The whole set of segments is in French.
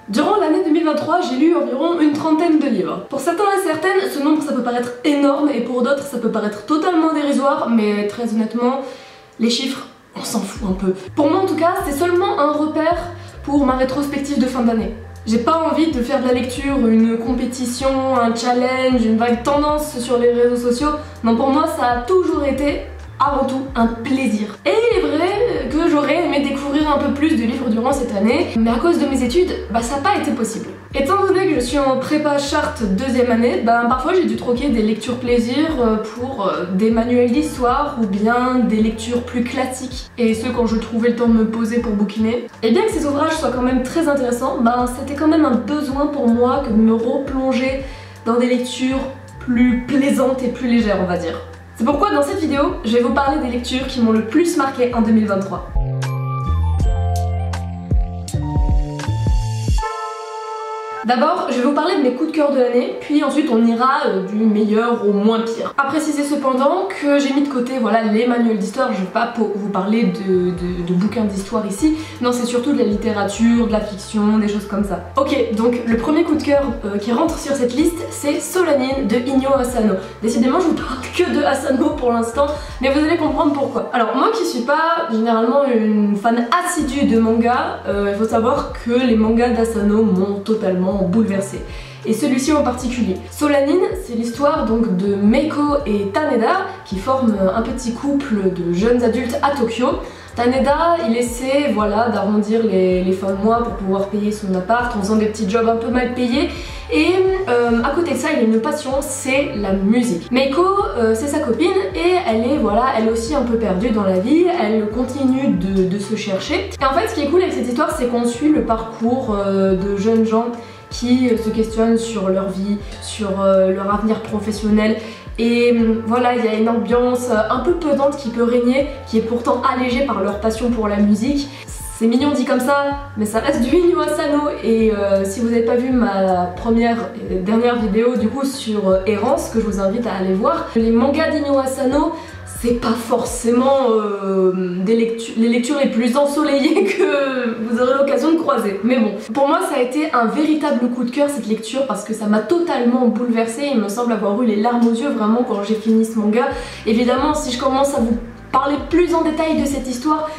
Durant l'année 2023, j'ai lu environ une trentaine de livres. Pour certains et certaines, ce nombre ça peut paraître énorme et pour d'autres ça peut paraître totalement dérisoire, mais très honnêtement, les chiffres, on s'en fout un peu. Pour moi en tout cas, c'est seulement un repère pour ma rétrospective de fin d'année. J'ai pas envie de faire de la lecture une compétition, un challenge, une vague tendance sur les réseaux sociaux. Non, pour moi ça a toujours été avant tout un plaisir. Et il est vrai que j'aurais aimé découvrir un peu plus de livres durant cette année, mais à cause de mes études, ça n'a pas été possible. Étant donné que je suis en prépa charte deuxième année, parfois j'ai dû troquer des lectures plaisir pour des manuels d'histoire ou bien des lectures plus classiques, et ce quand je trouvais le temps de me poser pour bouquiner. Et bien que ces ouvrages soient quand même très intéressants, c'était quand même un besoin pour moi que de me replonger dans des lectures plus plaisantes et plus légères, on va dire. C'est pourquoi dans cette vidéo, je vais vous parler des lectures qui m'ont le plus marqué en 2023. D'abord, je vais vous parler de mes coups de cœur de l'année, puis ensuite on ira du meilleur au moins pire. À préciser cependant que j'ai mis de côté les manuels d'histoire, je vais pas vous parler de bouquins d'histoire ici, non c'est surtout de la littérature, de la fiction, des choses comme ça. Ok, donc le premier coup de cœur qui rentre sur cette liste, c'est Solanine de Inyo Asano. Décidément je vous parle que de Asano pour l'instant, mais vous allez comprendre pourquoi. Alors moi qui suis pas généralement une fan assidue de manga, il faut savoir que les mangas d'Asano m'ont totalement bouleversée. Et celui-ci en particulier. Solanine, c'est l'histoire donc de Meiko et Taneda qui forment un petit couple de jeunes adultes à Tokyo. Taneda, il essaie d'arrondir les fins de mois pour pouvoir payer son appart en faisant des petits jobs un peu mal payés. Et à côté de ça, il a une passion, c'est la musique. Meiko, c'est sa copine et elle est elle aussi un peu perdue dans la vie, elle continue de se chercher. Et en fait, ce qui est cool avec cette histoire, c'est qu'on suit le parcours de jeunes gens qui se questionnent sur leur vie, sur leur avenir professionnel. Et voilà, il y a une ambiance un peu pesante qui peut régner, qui est pourtant allégée par leur passion pour la musique. C'est mignon dit comme ça, mais ça reste du Inyo Asano. Et si vous n'avez pas vu ma première et dernière vidéo du coup sur Errance, que je vous invite à aller voir, les mangas d'Inyo Asano, c'est pas forcément les lectures les plus ensoleillées que vous aurez l'occasion de croiser. Mais bon, pour moi ça a été un véritable coup de cœur cette lecture parce que ça m'a totalement bouleversée. Il me semble avoir eu les larmes aux yeux vraiment quand j'ai fini ce manga. Évidemment, si je commence à vous parler plus en détail de cette histoire,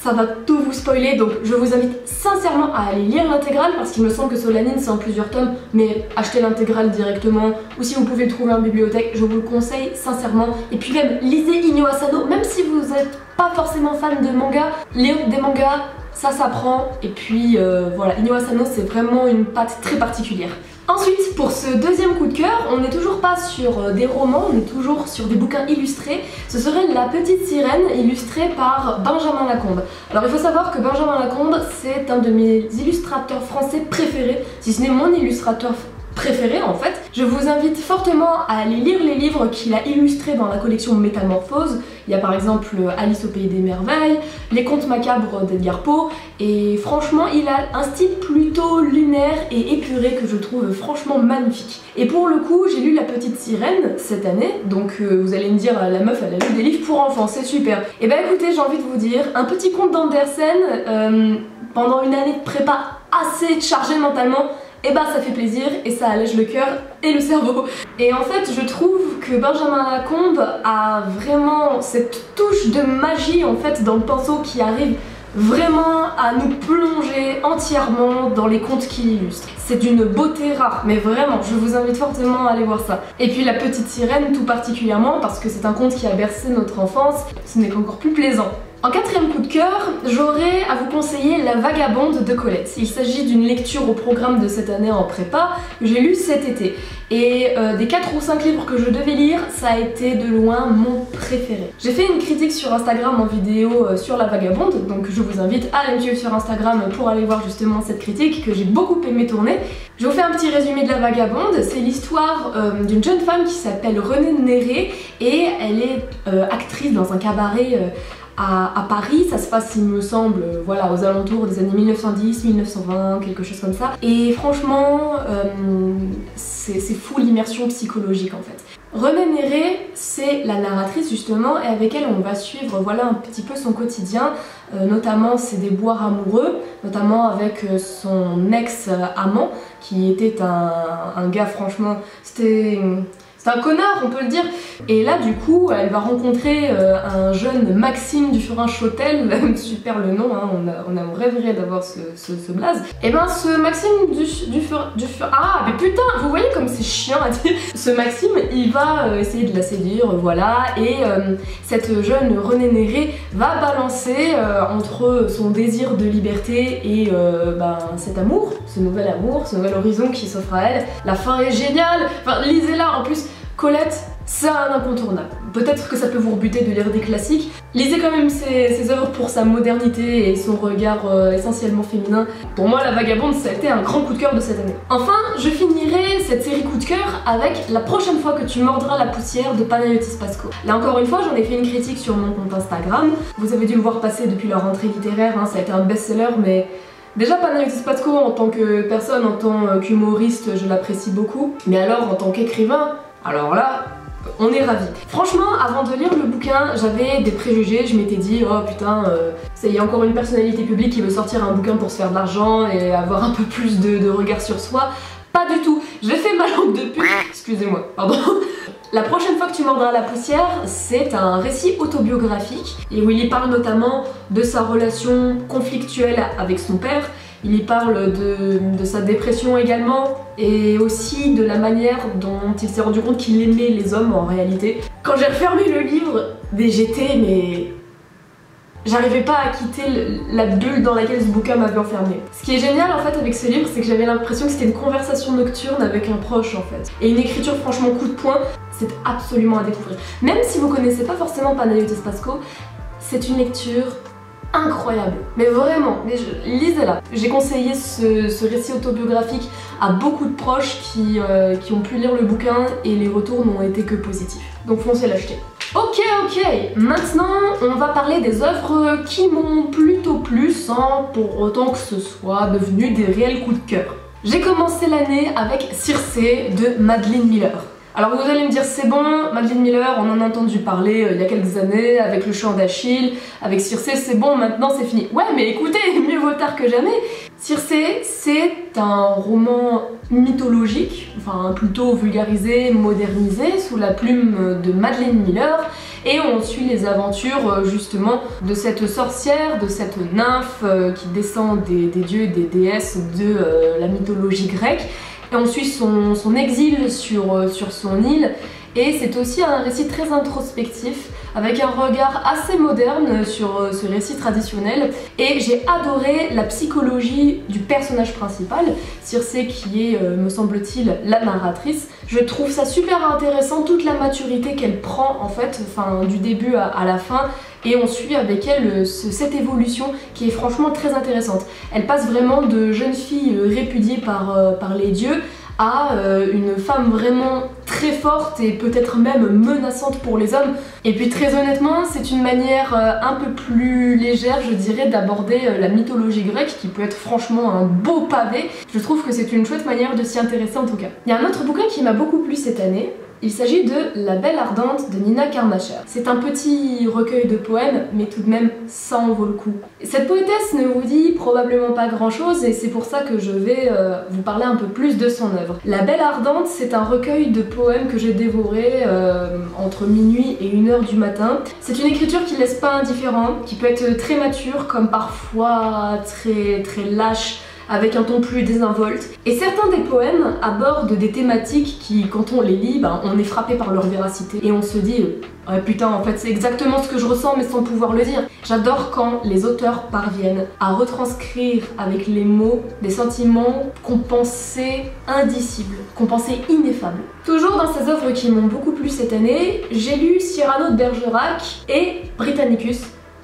ça va tout vous spoiler, donc je vous invite sincèrement à aller lire l'intégrale parce qu'il me semble que Solanine c'est en plusieurs tomes, mais achetez l'intégrale directement ou si vous pouvez le trouver en bibliothèque, je vous le conseille sincèrement. Et puis même, lisez Inyo Asano, même si vous n'êtes pas forcément fan de manga, lire des mangas, ça s'apprend. Et puis Inyo Asano c'est vraiment une patte très particulière. Ensuite, pour ce deuxième coup de cœur, on n'est toujours pas sur des romans, on est toujours sur des bouquins illustrés. Ce serait La Petite Sirène, illustrée par Benjamin Lacombe. Alors il faut savoir que Benjamin Lacombe, c'est un de mes illustrateurs français préférés, si ce n'est mon illustrateur préféré en fait. Je vous invite fortement à aller lire les livres qu'il a illustrés dans la collection Métamorphose. Il y a par exemple Alice au Pays des Merveilles, Les Contes Macabres d'Edgar Poe, et franchement il a un style plutôt lunaire et épuré que je trouve franchement magnifique. Et pour le coup j'ai lu La Petite Sirène cette année, donc vous allez me dire la meuf elle a lu des livres pour enfants, c'est super. Et écoutez, j'ai envie de vous dire, un petit conte d'Andersen pendant une année de prépa assez chargée mentalement, ça fait plaisir et ça allège le cœur et le cerveau. Et en fait je trouve que Benjamin Lacombe a vraiment cette touche de magie en fait dans le pinceau qui arrive vraiment à nous plonger entièrement dans les contes qu'il illustre. C'est d'une beauté rare, mais vraiment je vous invite fortement à aller voir ça. Et puis La Petite Sirène tout particulièrement parce que c'est un conte qui a bercé notre enfance, ce n'est qu'encore plus plaisant. En quatrième coup de cœur, j'aurais à vous conseiller La Vagabonde de Colette. Il s'agit d'une lecture au programme de cette année en prépa que j'ai lu cet été. Et des 4 ou 5 livres que je devais lire, ça a été de loin mon préféré. J'ai fait une critique sur Instagram en vidéo sur La Vagabonde, donc je vous invite à aller me suivre sur Instagram pour aller voir justement cette critique que j'ai beaucoup aimé tourner. Je vous fais un petit résumé de La Vagabonde. C'est l'histoire d'une jeune femme qui s'appelle Renée Néré et elle est actrice dans un cabaret à Paris. Ça se passe il me semble aux alentours des années 1910, 1920, quelque chose comme ça. Et franchement c'est fou l'immersion psychologique en fait. René Néré, c'est la narratrice justement et avec elle on va suivre voilà un petit peu son quotidien, notamment ses déboires amoureux, notamment avec son ex-amant qui était un gars franchement, c'était un connard on peut le dire. Et là du coup elle va rencontrer un jeune Maxime Dufferin-Chotel, super le nom, hein, on rêverait d'avoir ce blaze. Et ben ce Maxime Dufferin... Ah mais putain, vous voyez comme c'est chiant à dire. Ce Maxime il va essayer de la séduire, voilà, et cette jeune René Néré va balancer entre son désir de liberté et cet amour, ce nouvel horizon qui s'offre à elle. La fin est géniale, enfin lisez-la en plus. Colette, c'est un incontournable. Peut-être que ça peut vous rebuter de lire des classiques. Lisez quand même ses œuvres pour sa modernité et son regard essentiellement féminin. Pour moi, La Vagabonde, ça a été un grand coup de cœur de cette année. Enfin, je finirai cette série coup de cœur avec La prochaine fois que tu mordras la poussière de Panayotis Pasco. Là encore une fois, j'en ai fait une critique sur mon compte Instagram. Vous avez dû le voir passer depuis la rentrée littéraire, hein, ça a été un best-seller, mais... Déjà Panayotis Pasco en tant que personne, en tant qu'humoriste, je l'apprécie beaucoup. Mais alors en tant qu'écrivain, alors là, on est ravis. Franchement, avant de lire le bouquin, j'avais des préjugés, je m'étais dit oh putain, il y a encore une personnalité publique qui veut sortir un bouquin pour se faire de l'argent et avoir un peu plus de regard sur soi. Pas du tout, j'ai fait ma langue de pute, excusez-moi, pardon. La prochaine fois que tu mordras la poussière, c'est un récit autobiographique et où il y parle notamment de sa relation conflictuelle avec son père. Il y parle de sa dépression également et aussi de la manière dont il s'est rendu compte qu'il aimait les hommes en réalité. Quand j'ai refermé le livre, mais j'arrivais pas à quitter la bulle dans laquelle ce bouquin m'avait enfermé. Ce qui est génial en fait avec ce livre, c'est que j'avais l'impression que c'était une conversation nocturne avec un proche en fait. Et une écriture franchement coup de poing, c'est absolument à découvrir. Même si vous connaissez pas forcément Panayotis Pasco, c'est une lecture incroyable, mais vraiment, lisez-la. J'ai conseillé ce récit autobiographique à beaucoup de proches qui ont pu lire le bouquin et les retours n'ont été que positifs. Donc foncez l'acheter. Ok, maintenant on va parler des œuvres qui m'ont plutôt plu sans pour autant que ce soit devenu des réels coups de cœur. J'ai commencé l'année avec Circé de Madeline Miller. Alors vous allez me dire c'est bon, Madeline Miller, on en a entendu parler il y a quelques années avec Le Chant d'Achille, avec Circé, c'est bon, maintenant c'est fini. Ouais mais écoutez, mieux vaut tard que jamais. Circé, c'est un roman mythologique, enfin plutôt vulgarisé, modernisé, sous la plume de Madeline Miller, et on suit les aventures justement de cette sorcière, de cette nymphe qui descend des dieux et des déesses de la mythologie grecque. Et on suit son exil sur son île et c'est aussi un récit très introspectif avec un regard assez moderne sur ce récit traditionnel et j'ai adoré la psychologie du personnage principal, Circé qui est, me semble-t-il, la narratrice. Je trouve ça super intéressant, toute la maturité qu'elle prend en fait, du début à la fin. Et on suit avec elle cette évolution qui est franchement très intéressante. Elle passe vraiment de jeune fille répudiée par les dieux à une femme vraiment très forte et peut-être même menaçante pour les hommes. Et puis très honnêtement, c'est une manière un peu plus légère, je dirais, d'aborder la mythologie grecque qui peut être franchement un beau pavé. Je trouve que c'est une chouette manière de s'y intéresser en tout cas. Il y a un autre bouquin qui m'a beaucoup plu cette année. Il s'agit de La Belle Ardente de Nina Karmacher. C'est un petit recueil de poèmes, mais tout de même ça en vaut le coup. Cette poétesse ne vous dit probablement pas grand chose et c'est pour ça que je vais vous parler un peu plus de son œuvre. La Belle Ardente, c'est un recueil de poèmes que j'ai dévoré entre minuit et 1h du matin. C'est une écriture qui laisse pas indifférent, qui peut être très mature comme parfois très lâche, avec un ton plus désinvolte. Et certains des poèmes abordent des thématiques qui, quand on les lit, on est frappé par leur véracité. Et on se dit, ouais putain, en fait c'est exactement ce que je ressens mais sans pouvoir le dire. J'adore quand les auteurs parviennent à retranscrire avec les mots des sentiments qu'on pensait indicibles, qu'on pensait ineffables. Toujours dans ces œuvres qui m'ont beaucoup plu cette année, j'ai lu Cyrano de Bergerac et Britannicus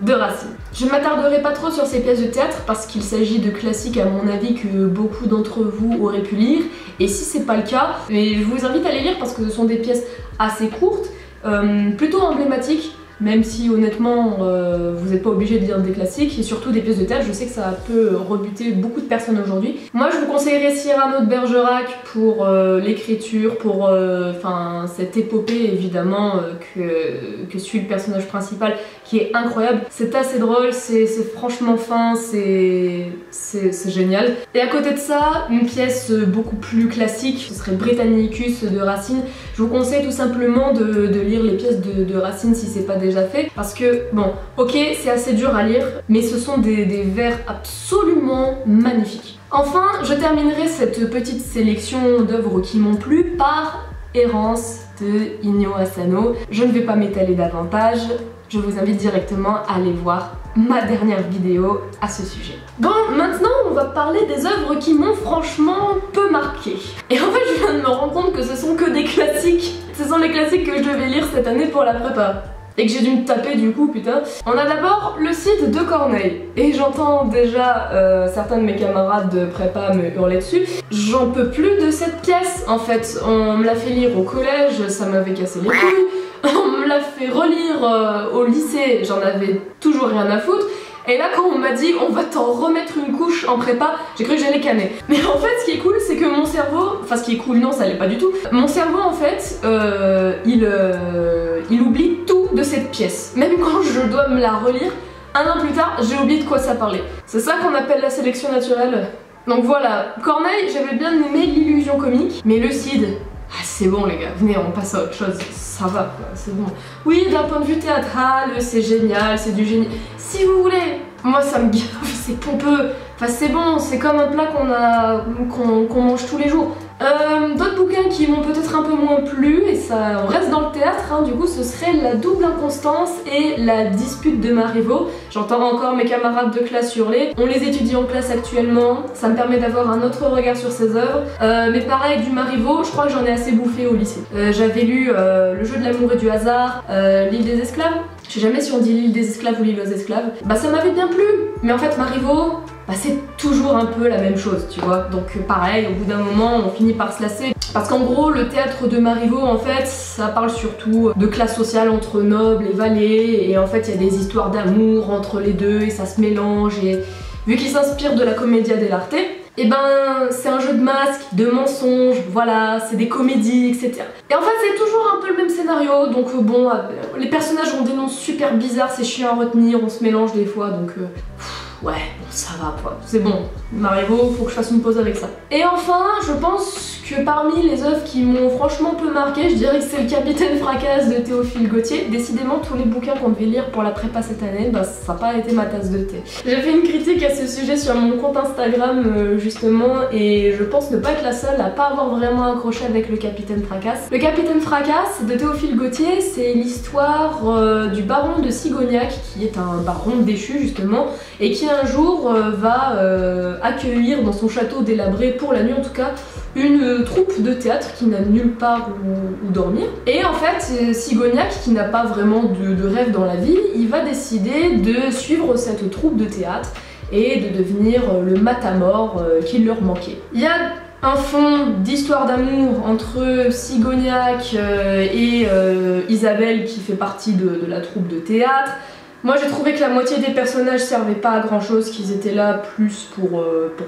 de Racine. Je ne m'attarderai pas trop sur ces pièces de théâtre parce qu'il s'agit de classiques à mon avis que beaucoup d'entre vous auraient pu lire et si c'est pas le cas, je vous invite à les lire parce que ce sont des pièces assez courtes, plutôt emblématiques même si honnêtement vous n'êtes pas obligé de lire des classiques et surtout des pièces de théâtre, je sais que ça peut rebuter beaucoup de personnes aujourd'hui. Moi je vous conseillerais Cyrano de Bergerac pour l'écriture, pour cette épopée évidemment que suit le personnage principal, qui est incroyable. C'est assez drôle, c'est franchement fin, c'est génial. Et à côté de ça, une pièce beaucoup plus classique, ce serait Britannicus de Racine. Je vous conseille tout simplement de lire les pièces de Racine si c'est pas déjà fait, parce que bon, ok, c'est assez dur à lire, mais ce sont des vers absolument magnifiques. Enfin, je terminerai cette petite sélection d'œuvres qui m'ont plu par Errance de Inyo Asano. Je ne vais pas m'étaler davantage, je vous invite directement à aller voir ma dernière vidéo à ce sujet. Bon, maintenant on va parler des œuvres qui m'ont franchement peu marqué. Et en fait je viens de me rendre compte que ce sont que des classiques. Ce sont les classiques que je devais lire cette année pour la prépa. Et que j'ai dû me taper du coup, putain. On a d'abord le Cid de Corneille. Et j'entends déjà certains de mes camarades de prépa me hurler dessus. J'en peux plus de cette pièce en fait. On me l'a fait lire au collège, ça m'avait cassé les couilles. On me l'a fait relire au lycée, j'en avais toujours rien à foutre. Et là quand on m'a dit on va t'en remettre une couche en prépa, j'ai cru que j'allais canner. Mais en fait ce qui est cool c'est que mon cerveau, enfin ce qui est cool non ça l'est pas du tout, mon cerveau en fait il oublie tout de cette pièce. Même quand je dois me la relire, un an plus tard j'ai oublié de quoi ça parlait. C'est ça qu'on appelle la sélection naturelle. Donc voilà, Corneille j'avais bien aimé l'illusion comique, mais le Cid, ah c'est bon les gars, venez on passe à autre chose, ça va quoi, c'est bon. Oui d'un point de vue théâtral, c'est génial, c'est du génie, si vous voulez. Moi ça me gave, c'est pompeux, enfin c'est bon, c'est comme un plat qu'on mange tous les jours. D'autres bouquins qui m'ont peut-être un peu moins plu, et ça on reste dans le théâtre, hein, du coup ce serait La double inconstance et La dispute de Marivaux. J'entends encore mes camarades de classe hurler, on les étudie en classe actuellement, ça me permet d'avoir un autre regard sur ces œuvres. Mais pareil du Marivaux, je crois que j'en ai assez bouffé au lycée. J'avais lu Le jeu de l'amour et du hasard, L'île des esclaves. Je sais jamais si on dit l'île des esclaves ou l'île aux esclaves. Bah ça m'avait bien plu, mais en fait Marivaux, bah c'est toujours un peu la même chose, tu vois. Donc pareil, au bout d'un moment, on finit par se lasser. Parce qu'en gros, le théâtre de Marivaux, en fait, ça parle surtout de classe sociale entre nobles et valets. Et en fait, il y a des histoires d'amour entre les deux et ça se mélange. Et vu qu'il s'inspire de la commedia dell'arte, et ben c'est un jeu de masques, de mensonges, voilà, c'est des comédies, etc. Et en fait c'est toujours un peu le même scénario, donc bon, les personnages ont des noms super bizarres, c'est chiant à retenir, on se mélange des fois, donc ouais, bon ça va quoi, c'est bon. Marivaux, faut que je fasse une pause avec ça. Et enfin, je pense que parmi les œuvres qui m'ont franchement peu marqué, je dirais que c'est Le Capitaine Fracasse de Théophile Gautier. Décidément, tous les bouquins qu'on devait lire pour la prépa cette année, bah ça n'a pas été ma tasse de thé. J'ai fait une critique à ce sujet sur mon compte Instagram justement, et je pense ne pas être la seule à pas avoir vraiment accroché avec Le Capitaine Fracasse. Le Capitaine Fracasse de Théophile Gautier, c'est l'histoire du baron de Sigognac, qui est un baron déchu justement, et qui un jour va accueillir dans son château délabré, pour la nuit en tout cas, une troupe de théâtre qui n'a nulle part où dormir. Et en fait, Sigognac, qui n'a pas vraiment de rêve dans la vie, il va décider de suivre cette troupe de théâtre et de devenir le matamor qui leur manquait. Il y a un fond d'histoire d'amour entre Sigognac et Isabelle qui fait partie de la troupe de théâtre. Moi j'ai trouvé que la moitié des personnages servaient pas à grand chose, qu'ils étaient là plus pour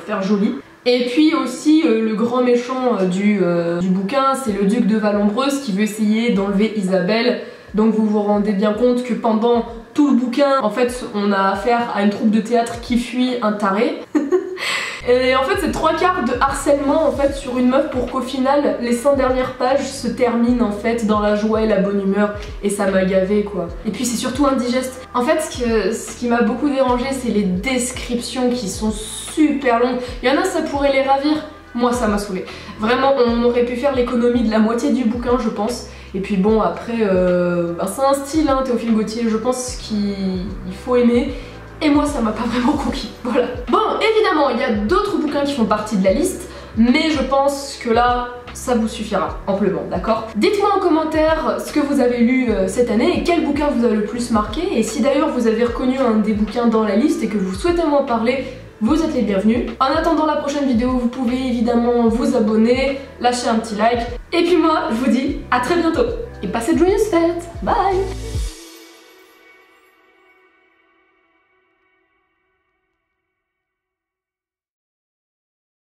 faire joli. Et puis aussi le grand méchant du bouquin, c'est le duc de Vallombreuse qui veut essayer d'enlever Isabelle. Donc vous vous rendez bien compte que pendant tout le bouquin, en fait on a affaire à une troupe de théâtre qui fuit un taré. Et en fait c'est 3/4 de harcèlement en fait sur une meuf pour qu'au final les 100 dernières pages se terminent en fait dans la joie et la bonne humeur, et ça m'a gavé quoi. Et puis c'est surtout indigeste. En fait ce qui m'a beaucoup dérangé, c'est les descriptions qui sont super longues. Il y en a ça pourrait les ravir, moi ça m'a saoulé. Vraiment on aurait pu faire l'économie de la moitié du bouquin je pense. Et puis bon après c'est un style hein, Théophile Gautier, je pense qu'il faut aimer. Et moi ça m'a pas vraiment conquis, voilà. Bon, évidemment, il y a d'autres bouquins qui font partie de la liste, mais je pense que là, ça vous suffira amplement, d'accord? Dites-moi en commentaire ce que vous avez lu cette année et quel bouquin vous a le plus marqué. Et si d'ailleurs vous avez reconnu un des bouquins dans la liste et que vous souhaitez m'en parler, vous êtes les bienvenus. En attendant la prochaine vidéo, vous pouvez évidemment vous abonner, lâcher un petit like. Et puis moi, je vous dis à très bientôt. Et passez de joyeuses fêtes. Bye!